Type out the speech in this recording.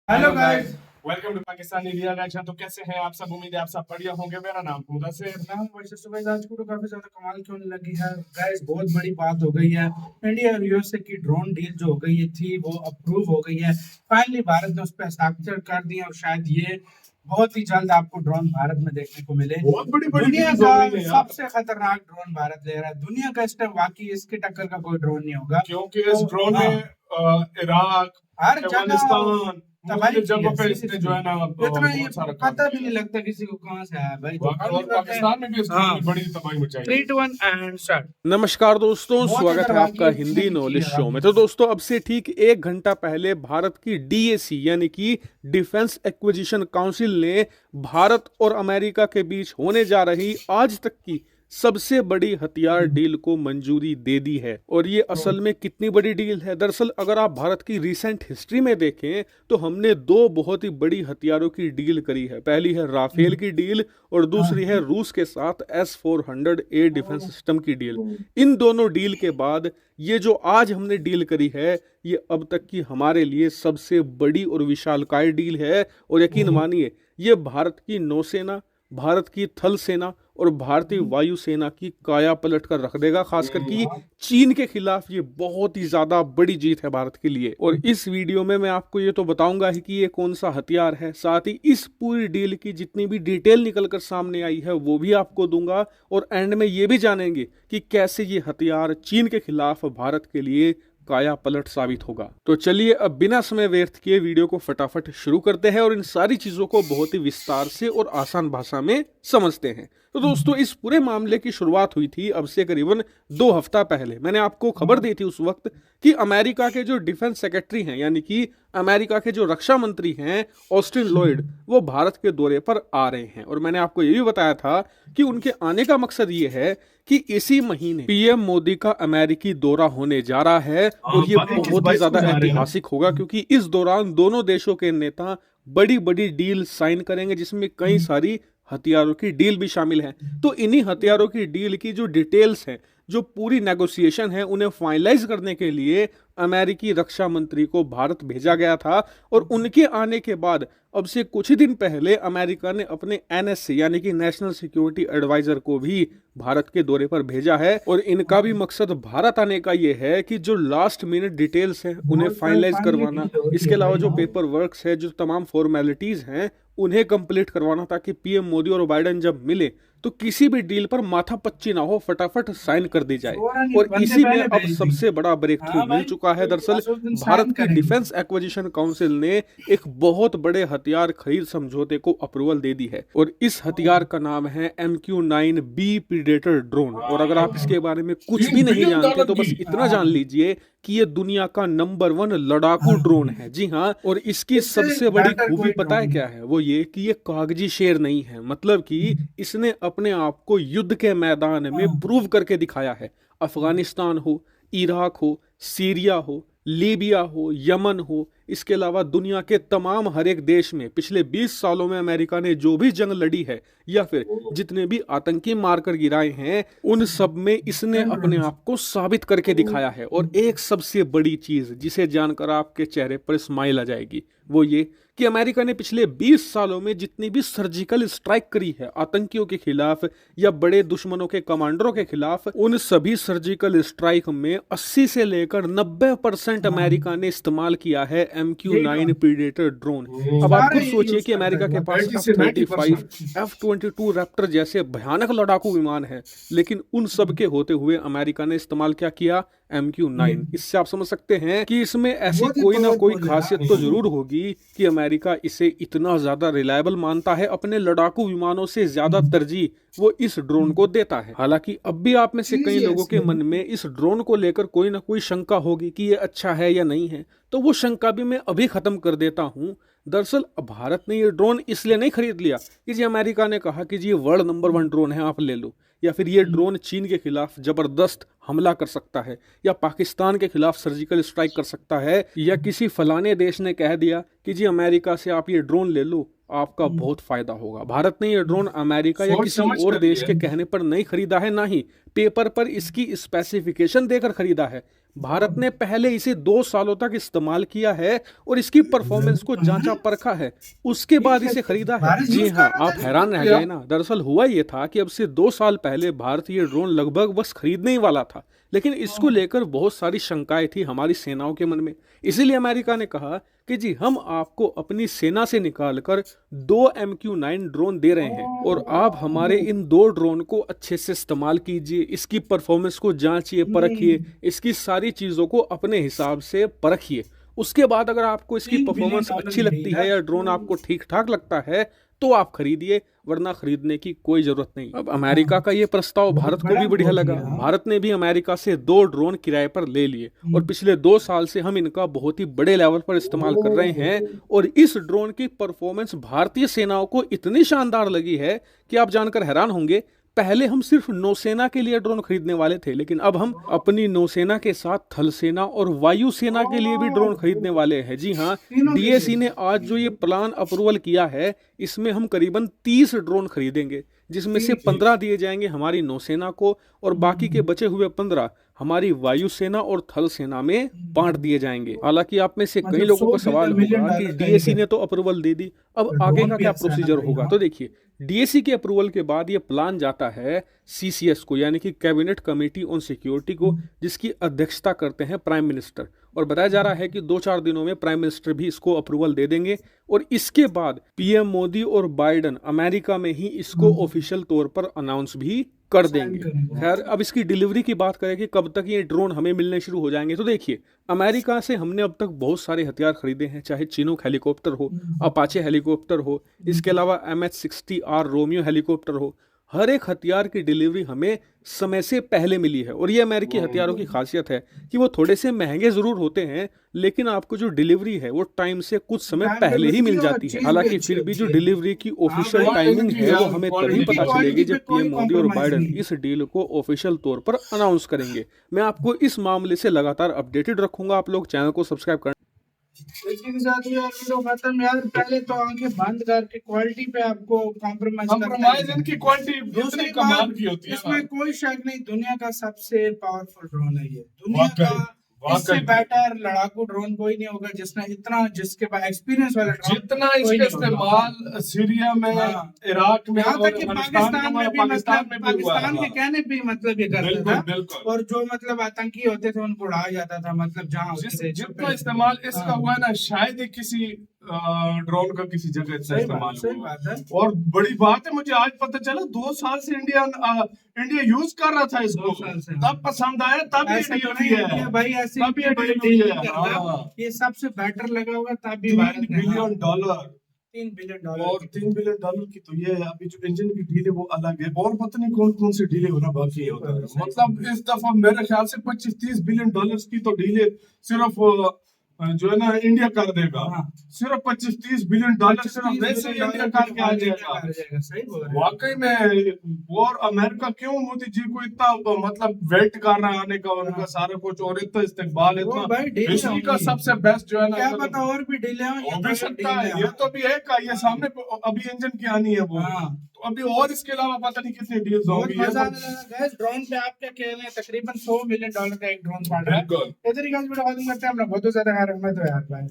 Hello guys. Welcome to Pakistan India nation. तो कैसे हैं आप सब? उम्मीद है आप सब बढ़िया होंगे। मेरा नाम मुदस्सिर। नाम वैसे सुबह आज को तो काफी ज्यादा कमाल क्यों नहीं लगी है गाइस। बहुत बड़ी बात हो गई है। इंडिया और यूएसए की ड्रोन डील जो हो गई थी वो अप्रूव हो गई है। फाइनली भारत ने उस पर हस्ताक्षर कर दिए और शायद ये बहुत ही जल्द आपको ड्रोन भारत में देखने को मिले। बहुत बड़ी दुनिया डील्स हो का गई है यार। सबसे खतरनाक ड्रोन भारत ले रहा है। दुनिया का इस टाइम वाकई इसके टक्कर का कोई ड्रोन नहीं होगा, क्योंकि इस तो ड्रोन हाँ, में इराक, हर जगह अफगानिस्तान, तबाही मुख्तलिफ की जगहों है। पे इसने जो है ना इतना ये बहुत सारा काम पता भी किया नहीं है। लगता किसी को कहाँ से आया भाई। तो और पाकिस्तान में भी इस ड्रोन हाँ, ने बड़ी तबाही मचाई है। 3 2 1 एंड स्टार्ट। नमस्कार दोस्तों, बहुत स्वागत है अगर आपका वाकई हिंदी इसने नॉलेज किया शो में। तो दोस्तों, अब से ठीक 1 घंटा पहले भारत की डीएसी यानी कि डिफेंस एक्विजिशन काउंसिल ने भारत और अमेरिका के बीच होने जा रही आज तक की सबसे बड़ी हथियार डील को मंजूरी दे दी है। और ये असल में कितनी बड़ी डील है? दरअसल अगर आप भारत की रिसेंट हिस्ट्री में देखें तो हमने 2 बहुत ही बड़ी हथियारों की डील करी है। पहली है राफेल की डील और दूसरी है रूस के साथ S-400 एयर डिफेंस सिस्टम की डील। इन दोनों डील के बाद ये जो आज हमने डील करी है ये अब तक की हमारे लिए सबसे बड़ी और विशालकाय डील है। और यकीन मानिए, ये भारत की नौसेना, भारत की थल सेना और भारतीय वायुसेना की काया पलट कर रख देगा। खासकर कि चीन के खिलाफ ये बहुत ही ज्यादा बड़ी जीत है भारत के लिए। और इस वीडियो में मैं आपको ये तो बताऊंगा ही कि ये कौन सा हथियार है, साथ ही इस पूरी डील की जितनी भी डिटेल निकल कर सामने आई है वो भी आपको दूंगा। और एंड में ये भी जानेंगे कि कैसे ये हथियार चीन के खिलाफ भारत के लिए काया पलट साबित होगा। तो चलिए अब बिना समय व्यर्थ किए वीडियो को फटाफट शुरू करते हैं और इन सारी चीजों को बहुत ही विस्तार से और आसान भाषा में समझते हैं। तो दोस्तों, इस पूरे मामले की शुरुआत हुई थी अब से करीबन 2 हफ्ता पहले। मैंने आपको खबर दी थी उस वक्त कि अमेरिका के जो डिफेंस सेक्रेटरी हैं यानी कि अमेरिका के जो रक्षा मंत्री हैं ऑस्टिन लॉयड, वो भारत के दौरे पर आ रहे हैं। और मैंने आपको ये भी बताया था कि उनके आने का मकसद ये है कि इसी महीने पीएम मोदी का अमेरिकी दौरा होने जा रहा है। और ये बहुत ही ज्यादा ऐतिहासिक होगा क्योंकि इस दौरान दोनों देशों के नेता बड़ी बड़ी डील साइन करेंगे जिसमें कई सारी हथियारों की डील भी शामिल है। तो इन्हीं हथियारों की डील की जो डिटेल्स हैं, जो पूरी नेगोशिएशन है, उन्हें फाइनलाइज करने के लिए अमेरिकी रक्षा मंत्री को भारत भेजा गया था। और उनके आने के बाद अब से कुछ ही दिन पहले अमेरिका ने अपने NSC यानी कि नेशनल सिक्योरिटी एडवाइजर को भी भारत के दौरे पर भेजा है। और इनका भी मकसद भारत आने का ये है कि जो लास्ट मिनट डिटेल्स हैं उन्हें फाइनलाइज करवाना, इसके अलावा जो पेपर वर्क्स है, जो तमाम फॉर्मेलिटीज हैं उन्हें कंप्लीट करवाना, ताकि पीएम मोदी और बाइडेन जब मिले तो किसी भी डील पर माथा पच्ची ना हो, फटाफट साइन कर दी जाए। और इसी में अब सबसे बड़ा ब्रेक थ्रू मिल चुका है। दरअसल भारत की डिफेंस एक्विजिशन काउंसिल ने एक बहुत बड़े हथियार खरीद समझौते को अप्रूवल दे दी है। और इस हथियार का नाम है MQ-9B प्रीडेटर ड्रोन। और अगर आप इसके बारे में कुछ भी नहीं जानते तो बस इतना जान लीजिए कि ये दुनिया का नंबर 1 लड़ाकू ड्रोन है। जी हाँ, और इसकी सबसे बड़ी खूबी पता है क्या है? वो ये कि ये कागजी शेर नहीं है। मतलब कि इसने अपने आप को युद्ध के मैदान में प्रूव करके दिखाया है। अफगानिस्तान हो, इराक हो, सीरिया हो, लीबिया हो, यमन हो, इसके अलावा दुनिया के तमाम हर एक देश में पिछले 20 सालों में अमेरिका ने जो भी जंग लड़ी है या फिर जितने भी आतंकी मारकर गिराए हैं, उन सब में इसने अपने आप को साबित करके दिखाया है। और एक सबसे बड़ी चीज जिसे जानकर आपके चेहरे पर स्माइल आ जाएगी, वो ये कि अमेरिका ने पिछले 20 सालों में जितनी भी सर्जिकल स्ट्राइक करी है आतंकियों के खिलाफ या बड़े दुश्मनों के कमांडरों के खिलाफ, उन सभी सर्जिकल स्ट्राइक में 80 से लेकर 90% अमेरिका ने इस्तेमाल किया है MQ-9 प्रीडेटर ड्रोन। अब आप खुद सोचिए कि अमेरिका के पास F-35, F-22 रैप्टर जैसे भयानक लड़ाकू विमान है, लेकिन उन सब के होते हुए अमेरिका ने इस्तेमाल क्या किया? MQ-9। इससे आप समझ सकते हैं कि इसमें ऐसी कोई ना कोई खासियत तो जरूर होगी कि अमेरिका इसे इतना ज्यादा रिलायबल मानता है, अपने लड़ाकू विमानों से ज्यादा तरजीह वो इस ड्रोन को देता है। हालांकि अब भी आप में से कई लोगों के मन में इस ड्रोन को लेकर कोई ना कोई शंका होगी कि ये अच्छा है या नहीं है, तो वो शंका भी मैं अभी खत्म कर देता हूं। दरअसल भारत ने ये ड्रोन इसलिए नहीं खरीद लिया कि जी अमेरिका ने कहा कि जी ये वर्ल्ड नंबर 1 ड्रोन है, आप ले लो, या फिर ये ड्रोन चीन के खिलाफ जबरदस्त हमला कर सकता है, या पाकिस्तान के खिलाफ सर्जिकल स्ट्राइक कर सकता है, या किसी फलाने देश ने कह दिया कि जी अमेरिका से आप ये ड्रोन ले लो आपका बहुत फायदा होगा। भारत ने ये ड्रोन अमेरिका या सोच किसी समझ और कर देश लिया के है। कहने पर नहीं खरीदा है, ना ही पेपर पर इसकी स्पेसिफिकेशन देकर खरीदा है। भारत ने पहले इसे 2 सालों तक इस्तेमाल किया है और इसकी परफॉर्मेंस को जांचा परखा है, उसके बाद इसे खरीदा है। भारत जी यूज हाँ, कर रहा आप था हैरान रह इसको। गए ना। दरअसल हुआ ये था कि अब से 2 साल पहले भारत ये ड्रोन लगभग बस खरीदने ही वाला था, लेकिन इसको लेकर बहुत सारी शंकाएं थी हमारी सेनाओं के मन में। इसीलिए अमेरिका ने कहा कि जी हम आपको अपनी सेना से निकालकर 2 MQ-9 ड्रोन दे रहे हैं और आप हमारे इन 2 ड्रोन को अच्छे से इस्तेमाल कीजिए, इसकी परफॉर्मेंस को जांचिए, परखिए, इसकी सारी चीज़ों को अपने हिसाब से परखिए। उसके बाद अगर आपको इसकी 3 परफॉर्मेंस बिलियन अच्छी लगती है या ड्रोन आपको ठीक ठाक लगता है तो आप खरीदिए, वरना खरीदने की कोई जरूरत नहीं। अब अमेरिका का ये प्रस्ताव भारत को भी बढ़िया लगा। भारत ने भी अमेरिका से 2 ड्रोन किराए पर ले लिए और पिछले 2 साल से हम इनका बहुत ही बड़े लेवल पर इस्तेमाल कर रहे हैं और इस ड्रोन की परफॉर्मेंस भारतीय सेनाओं को इतनी शानदार लगी है कि आप जानकर हैरान होंगे। पहले हम सिर्फ नौसेना के लिए ड्रोन खरीदने वाले थे, लेकिन अब हम अपनी नौसेना के साथ थल सेना और वायु सेना के लिए भी ड्रोन खरीदने वाले हैं। जी हाँ, डीएसी ने आज जो ये प्लान अप्रूवल किया है, इसमें हम करीबन 30 ड्रोन खरीदेंगे, जिसमें से 15 दिए जाएंगे हमारी नौसेना को और बाकी के बचे हुए 15 हमारी वायुसेना और थल सेना में बांट दिए जाएंगे। हालांकि आप में से कई मतलब लोगों का 100 सवाल मिलियन होगा कि डॉलर का डीएसी ही ने तो अप्रूवल दे दी, अब तो आगे ड्रोन का भी क्या अच्छा है प्रोसीजर भाई, होगा। हाँ। तो देखिए, डीएसी के अप्रूवल के बाद ये प्लान जाता है सीसीएस को, यानी कि कैबिनेट कमेटी ऑन सिक्योरिटी को, जिसकी अध्यक्षता करते हैं प्राइम मिनिस्टर। और बताया जा रहा है कि 2-4 दिनों में प्राइम मिनिस्टर भी इसको अप्रूवल दे देंगे और इसके बाद पीएम मोदी और बाइडन अमेरिका में ही इसको ऑफिशियल तौर पर अनाउंस भी कर देंगे। खैर, अब इसकी डिलीवरी की बात करें कि कब तक ये ड्रोन हमें मिलने शुरू हो जाएंगे, तो देखिए, अमेरिका से हमने अब तक बहुत सारे हथियार खरीदे हैं, चाहे चिनूक हेलीकॉप्टर हो, अपाचे हेलीकॉप्टर हो, इसके अलावा MH-60R रोमियो हेलीकॉप्टर हो। हर एक हथियार की डिलीवरी हमें समय से पहले मिली है और ये अमेरिकी हथियारों की खासियत है कि वो थोड़े से महंगे जरूर होते हैं, लेकिन आपको जो डिलीवरी है वो टाइम से कुछ समय पहले ही मिल जाती है। हालांकि फिर भी जो डिलीवरी की ऑफिशियल टाइमिंग है वो हमें तभी पता चलेगी जब पीएम मोदी और बाइडन इस डील को ऑफिशियल तौर पर अनाउंस करेंगे। मैं आपको इस मामले से लगातार अपडेटेड रखूंगा। आप लोग चैनल को सब्सक्राइब कर इसी के साथ यार वीडियो खत्म यार। पहले तो आंखें बंद करके क्वालिटी पे आपको कंप्रोमाइज इनकी क्वालिटी दूसरी इतनी कमाल की होती है इसमें कोई शक नहीं, दुनिया का सबसे पावरफुल ड्रोन है ये। दुनिया का वाकई। इससे बेटर लड़ाकू ड्रोन कोई नहीं होगा जिसने इतना, जिसके पास एक्सपीरियंस वाला ड्रोन जितना कोई इसका नहीं होगा। इस्तेमाल सीरिया में, हाँ। इराक में यहाँ और तक कि अफगानिस्तान में, पाकिस्तान में भी हुआ है। पाकिस्तान के कहने पे ही मतलब ये करता बिल्कुल था। बिल्कुल। और जो मतलब आतंकी होते थे उनको उड़ाया जाता था, मतलब जहाँ होते थे जितना इस्तेमाल इसका हाँ। हुआ है ना, शायद ही किसी ड्रोन का किसी जगह इतना इस्तेमाल सही हुआ। बात है। और बड़ी बात है, मुझे आज पता चला 2 साल से इंडिया यूज कर रहा था इसको, 2 साल से। तब पसंद आया, तब ये ऐसा तो डील नहीं किया है है। भाई, ऐसी तब ये बड़ी डील डील किया है। करता। हाँ। ये सबसे बेटर लगा होगा तब भी 3 भारत ने, बिलियन डॉलर 3 बिलियन डॉलर और 3 बिलियन डॉलर की तो ये है। अभी जो इंजन की डील है वो अलग है, और पता नहीं कौन कौन सी डील होना बाकी है उधर। मतलब इस दफा मेरे ख्याल से 25-30 बिलियन डॉलर की तो डील सिर्फ जो है ना इंडिया कर देगा। हाँ। सिर्फ 25-30 बिलियन डॉलर सिर्फ वैसे ही इंडिया करके आ जाएगा। सही बोल रहे हैं। वाकई में। और अमेरिका क्यों मोदी जी को इतना मतलब वेट कर रहा है आने का, उनका सारा कुछ, और इतना इस्तेमाल, वो इतना भाई डील हिस्ट्री का होगी। सबसे बेस्ट जो है ना, क्या पता और भी डीले हो, हो भी सकता है। ये तो भी है का, ये सामने अभी इंजन की आनी है वो, हाँ। तो अभी और इसके अलावा पता नहीं कितनी डील्स बहुत होंगी। मजा आने लगा गाइस। ड्रोन पे आप क्या कह रहे हैं, तकरीबन $100 मिलियन का एक ड्रोन पड़ रहा है। बिल्कुल। इधर ही गाइस वीडियो खत्म करते हैं। हम लोग बहुत ज्यादा खा रहे हैं, मैं तो यार भाई